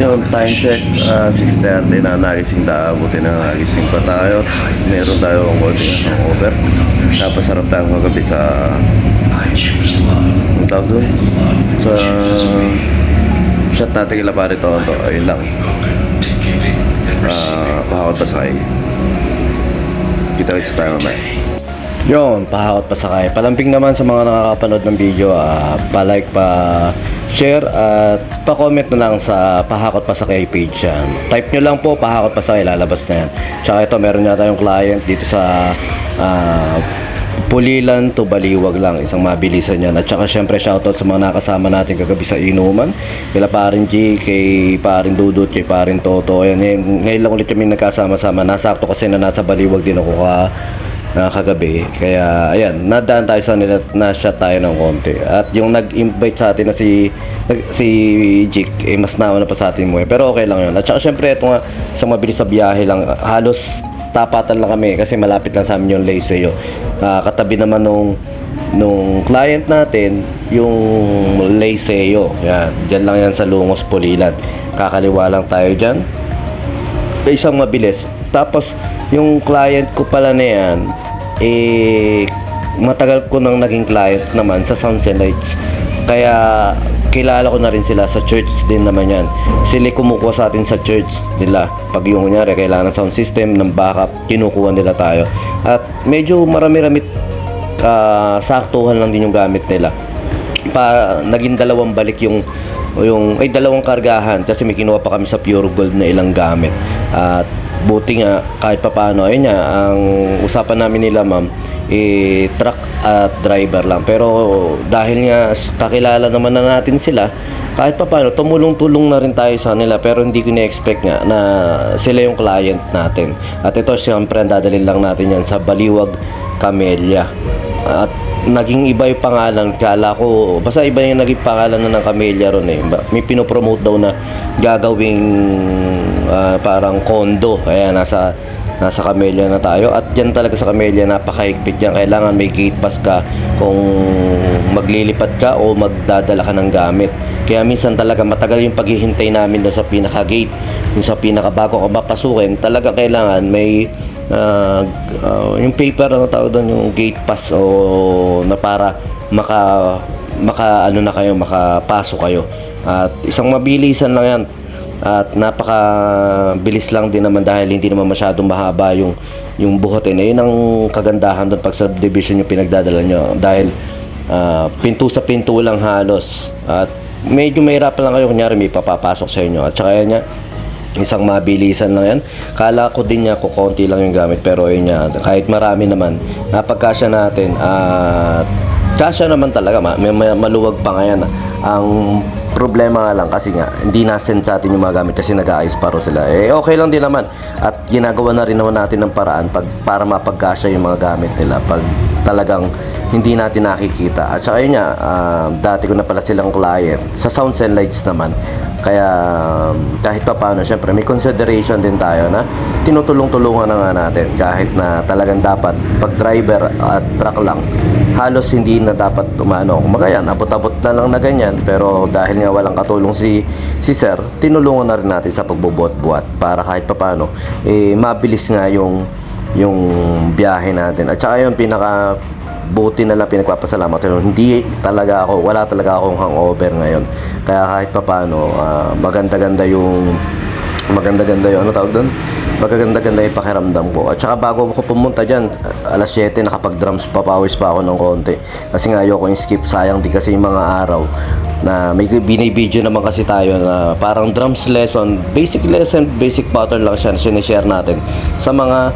Yung time check, 6:30 na nagising tayo. Buti na nagising pa tayo. Meron tayo ang konting hangover. Tapos sarap tayong kagabi sa ang tawag doon? Sa shot natin kila pare Tonto. Ayun lang. Pahakot pa sakay. Kita-kits tayo mamaya. Yun, pahakot pa sakay. Palamping naman sa mga nakakapanood ng video, pa-like, pa-share at pa-comment na lang sa pahakot pa sakay page yan. Type nyo lang po, pahakot pa sakay, lalabas na yan. Tsaka ito, meron nga tayong client dito sa Pulilan to Baliwag lang, isang mabilisan yan. At saka syempre shoutout sa mga nakasama natin kagabi sa inuman, kila parin G, kay parin Dudut, kay parin Toto. Ayan, ngayon lang ulit kami nagkasama-sama. Nasakto kasi na nasa Baliwag din ako kagabi. Kaya ayan, nadaan tayo sa nila, na-shot tayo ng konti. At yung nag-invite sa atin na si Jik, mas nauna pa sa atin mo. Pero okay lang yun. At saka syempre ito nga, isang mabilis sa biyahe lang. Halos tapatan lang kami kasi malapit lang sa amin yung Layseo. Katabi naman nung client natin yung Layseo. Yan, dyan lang yan sa Lungos, Pulilan. Kakaliwa lang tayo dyan. Isang mabilis. Tapos yung client ko pala na yan, matagal ko nang naging client naman sa Sounds and Lights. Kaya kilala ko na rin sila sa church din naman yan. Sila kumukuha sa atin sa church nila. Pag yung kunyari kailangan ng sound system, ng backup, kinukuha nila tayo. At medyo marami-rami saktuhan lang din yung gamit nila. Naging dalawang balik yung dalawang kargahan kasi may kinuha pa kami sa Pure Gold na ilang gamit. At buti nga kahit papaano, ayun nga, ang usapan namin nila ma'am, truck at driver lang. Pero dahil nga kakilala naman na natin sila, kahit papaano tumulong-tulong na rin tayo sa nila. Pero hindi ko na-expect nga na sila yung client natin. At ito siyempre dadalhin lang natin yan sa Baliwag, Camellia. At naging iba yung pangalan. Kala ko basta iba yung naging pangalan na ng Camellia ron eh. May pinopromote daw na gagawing parang condo. Ayan, nasa Camellia na tayo. At dyan talaga sa Camellia, napakahigpit yan. Kailangan may gate pass ka kung maglilipad ka o magdadala ka ng gamit. Kaya minsan talaga matagal yung paghihintay namin doon sa pinaka-gate. Yung sa pinaka-bago ka mapasukin, talaga kailangan may yung paper, ano tawag doon, yung gate pass o na para makapasok kayo. At isang mabilisan lang yan. At napakabilis lang din naman dahil hindi naman masyadong mahaba yung buhatin. Yun ang kagandahan doon pag subdivision yung pinagdadala nyo. Dahil pinto sa pinto lang halos. At medyo mahirapan lang kayo kunyari may papapasok sa inyo. At saka yan isang mabilisan lang yan. Kala ko din niya kukonti lang yung gamit. Pero yun niya, kahit marami naman, napagkasya natin. At kasya naman talaga, may maluwag pa ngayon. Ang problema nga lang kasi nga hindi na-send sa atin yung mga gamit kasi nag-aayos paro sila. Okay lang din naman. At ginagawa na rin naman natin ng paraan para mapagkasya yung mga gamit nila pag talagang hindi natin nakikita. At saka yun nga, dati ko na pala silang client sa Sounds and Lights naman. Kaya kahit pa paano, syempre may consideration din tayo na tinutulong-tulungan na nga natin. Kahit na talagang dapat pag driver at truck lang, halos hindi na dapat umano. Kumagayan, abot-abot na lang na ganyan. Pero dahil nga walang katulong si sir, tinulungan na rin natin sa pagbubuhat-buhat para kahit pa paano mabilis nga yung biyahe natin. At saka yung buti na lang pinagpapasalamat ko. Wala talaga akong hangover ngayon. Kaya kahit pa paano, maganda-ganda yung ano tawag doon? Maganda-ganda yung pakiramdam ko. At saka bago ako pumunta dyan, alas 7, nakapag-drums papawis pa ako ng konti. Kasi nga ayoko yung skip, sayang di kasi yung mga araw na may binibideo naman kasi tayo na parang drums lesson, basic lesson, basic pattern lang siya na sinishare natin sa mga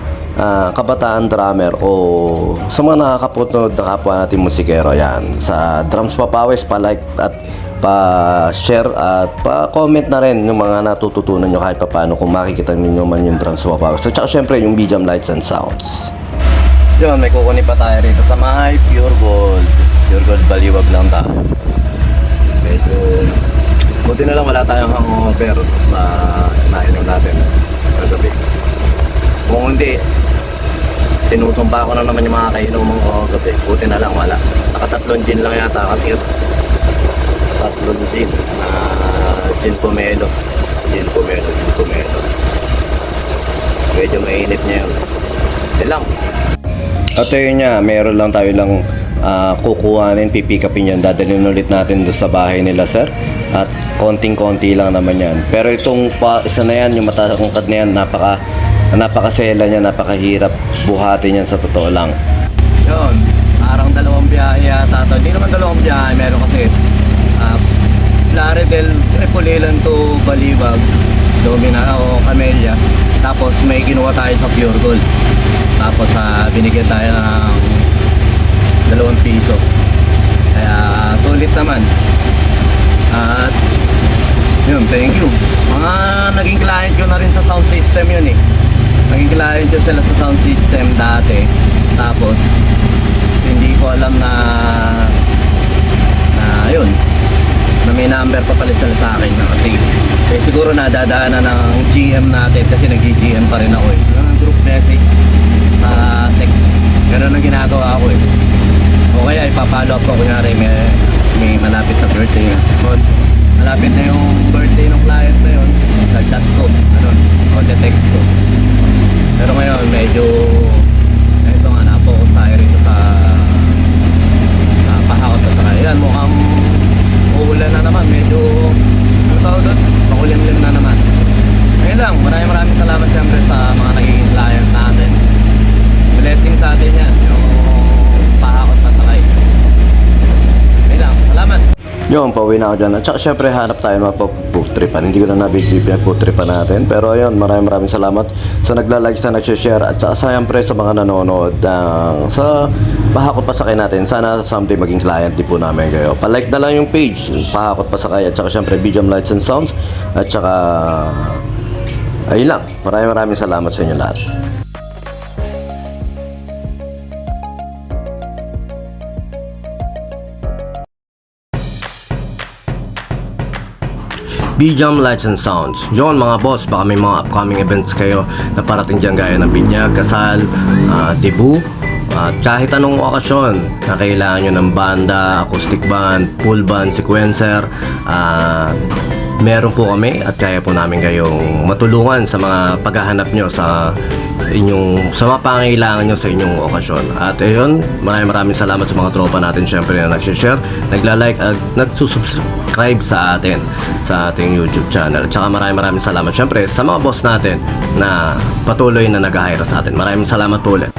kabataan drummer o sa mga nakakapunod na kapwa natin musikero. Yan, sa drums papawis, pa-like at pa-share at pa-comment na rin yung mga natututunan nyo kahit pa paano kung makikita ninyo man yung drums papawis. So, tsaka syempre yung Medium Lights and Sounds. Yun, may kukunin pa tayo rito sa may Pure Gold Baliwag lang tayo. Medyo buti na lang wala tayong hangover sa nainom natin kagabi. Kung hindi, sinusumpa ko na naman yung mga kainuman ko gabi. Buti na lang wala. Nakatatlong gin lang yata kami. Tatlong gin. Gin pomelo. Gin At yun nga, meron lang tayo lang kukuhanin, pipikapin yan, dadalhin ulit natin doon sa bahay nila sir. At konting-konti lang naman yan. Pero itong isa na yan, yung matatangkad na yan, napakasela niya, napakahirap buhatin yan sa totoo lang. Yun, parang dalawang biyahe yata ito. Hindi naman dalawang biyahe, meron kasi Laredel, Repulilan to Balibag, Domina o Camellia. Tapos may ginawa tayo sa Pure Gold. Tapos binigyan tayo ng 2 piso. Kaya sulit naman. At yun, thank you. Mga naging client ko na rin sa sound system yun eh. Naging client ko sila sa sound system dati. Tapos hindi ko alam na yun, na may number pa pala sila sa akin na kasi siguro nadadaanan ng GM natin kasi nag-GM pa rin ako eh. Yung group message sa text. Ganun ang ginagawa ko eh. O kaya ipapollow up ko kunyari may malapit na birthday na. Tapos malapit na yung birthday ng client na yun, sa chat ko, o text ko. Pero ngayon medyo ito nga, na-focus tayo rito sa pahakot sa sakay. Yan, mukhang uulan na naman, medyo ano tawag doon? Pakulimlim na naman. Ngayon lang, maraming salamat siyempre sa mga naging client natin. Blessing sa atin yan, yung pahakot pa sakay. Ngayon lang, salamat. Yun, pauwi na ako dyan. At saka syempre hanap tayo ng mapapagputripan. Hindi ko na nabigay pinagputripan natin. Pero ayun, maraming salamat sa nagla-like, sa nag-share. At saka syempre sa mga nanonood sa Pahakot Pasakay natin. Sana someday maging client din po namin kayo. Palike na lang yung page, Pahakot Pasakay. At saka syempre BGM Lights and Sounds. At saka ayun lang. Maraming salamat sa inyo lahat. BGM Lights and Sounds. Yun mga boss, baka may mga upcoming events kayo na parating dyan gaya ng binyag, kasal, debut, at kahit anong okasyon na kailangan nyo ng banda, acoustic band, full band, sequencer, meron po kami at kaya po namin kayong matulungan sa mga paghahanap nyo sa mga pangailangan nyo sa inyong okasyon. At ayun, maraming salamat sa mga tropa natin syempre na nag-share, nagla-like at nagsusubscribe sa atin sa ating YouTube channel. At saka maraming salamat syempre sa mga boss natin na patuloy na nag-hire sa atin. Maraming salamat po ulit.